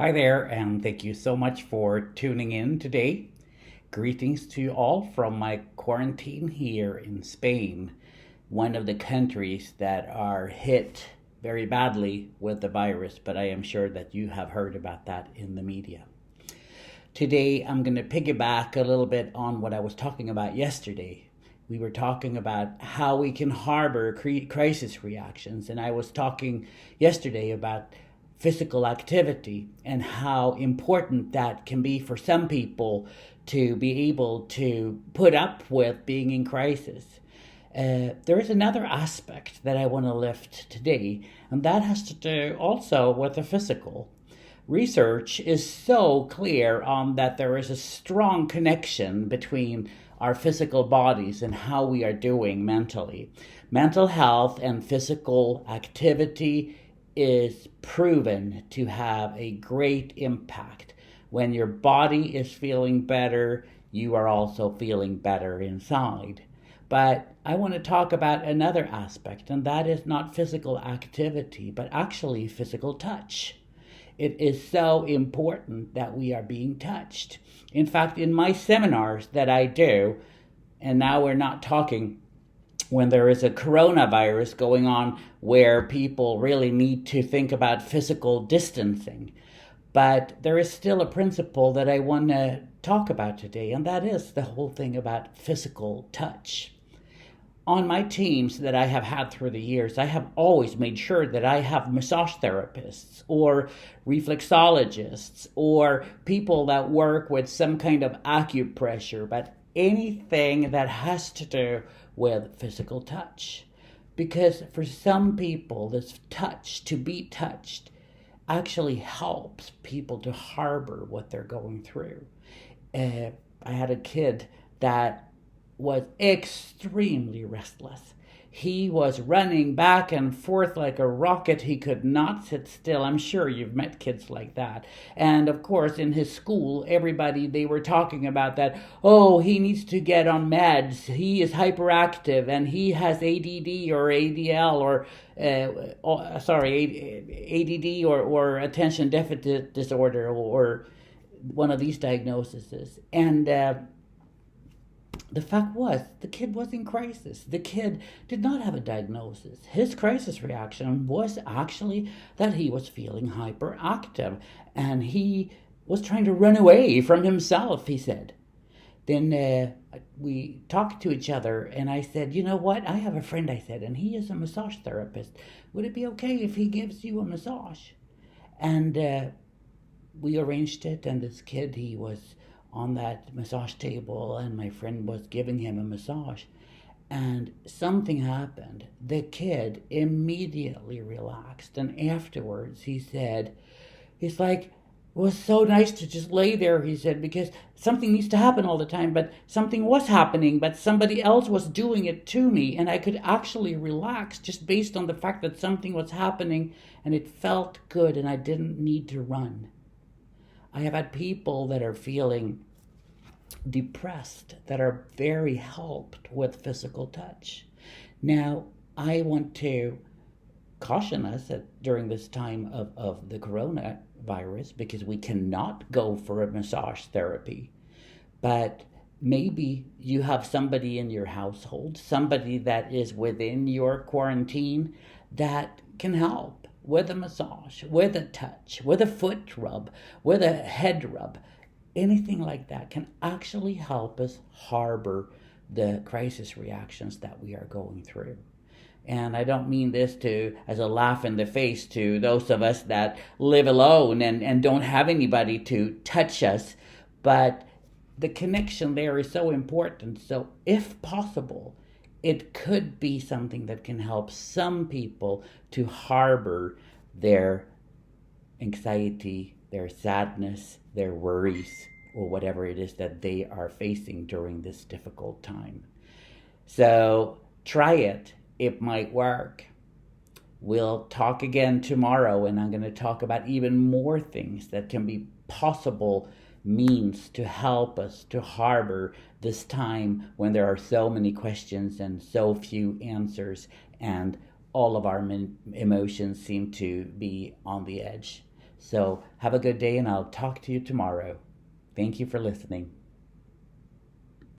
Hi there, and thank you so much for tuning in today. Greetings to you all from my quarantine here in Spain, one of the countries that are hit very badly with the virus, but I am sure that you have heard about that in the media. Today, I'm going to piggyback a little bit on what I was talking about yesterday. We were talking about how we can harbor crisis reactions, and I was talking yesterday about physical activity and how important that can be for some people to be able to put up with being in crisis. There is another aspect that I want to lift today, and that has to do also with the physical. Research is so clear on that there is a strong connection between our physical bodies and how we are doing mentally. Mental health and physical activity is proven to have a great impact. When your body is feeling better, you are also feeling better inside. But I want to talk about another aspect, and that is not physical activity, but actually physical touch. It is so important that we are being touched. In fact, in my seminars that I do, and now we're not talking when there is a coronavirus going on where people really need to think about physical distancing. But there is still a principle that I want to talk about today, and that is the whole thing about physical touch. On my teams that I have had through the years, I have always made sure that I have massage therapists or reflexologists or people that work with some kind of acupressure, but anything that has to do with physical touch. Because for some people, this touch, to be touched, actually helps people to harbor what they're going through. I had a kid that was extremely restless. He was running back and forth like a rocket. He could not sit still. I'm sure you've met kids like that. And of course, in his school, they were talking about that. Oh, he needs to get on meds. He is hyperactive and he has ADD or ADL or, ADD or attention deficit disorder or one of these diagnoses. And, the fact was, the kid was in crisis. The kid did not have a diagnosis. His crisis reaction was actually that he was feeling hyperactive and he was trying to run away from himself, he said. Then we talked to each other and I said, you know what? I have a friend, I said, and he is a massage therapist. Would it be okay if he gives you a massage? And we arranged it, and this kid, he was on that massage table and my friend was giving him a massage, and something happened. The kid immediately relaxed, and afterwards he said, it's like, it was so nice to just lay there, he said, because something needs to happen all the time, but something was happening, but somebody else was doing it to me, and I could actually relax just based on the fact that something was happening and it felt good and I didn't need to run. I have had people that are feeling depressed that are very helped with physical touch. Now, I want to caution us that during this time of the coronavirus, because we cannot go for a massage therapy, but maybe you have somebody in your household, somebody that is within your quarantine that can help with a massage, with a touch, with a foot rub, with a head rub. Anything like that can actually help us harbor the crisis reactions that we are going through. And I don't mean this as a laugh in the face to those of us that live alone and don't have anybody to touch us, but the connection there is so important. So if possible, it could be something that can help some people to harbor their anxiety, their sadness, their worries, or whatever it is that they are facing during this difficult time. So try it. It might work. We'll talk again tomorrow, and I'm going to talk about even more things that can be possible means to help us to harbor this time when there are so many questions and so few answers, and all of our emotions seem to be on the edge. So have a good day, and I'll talk to you tomorrow. Thank you for listening.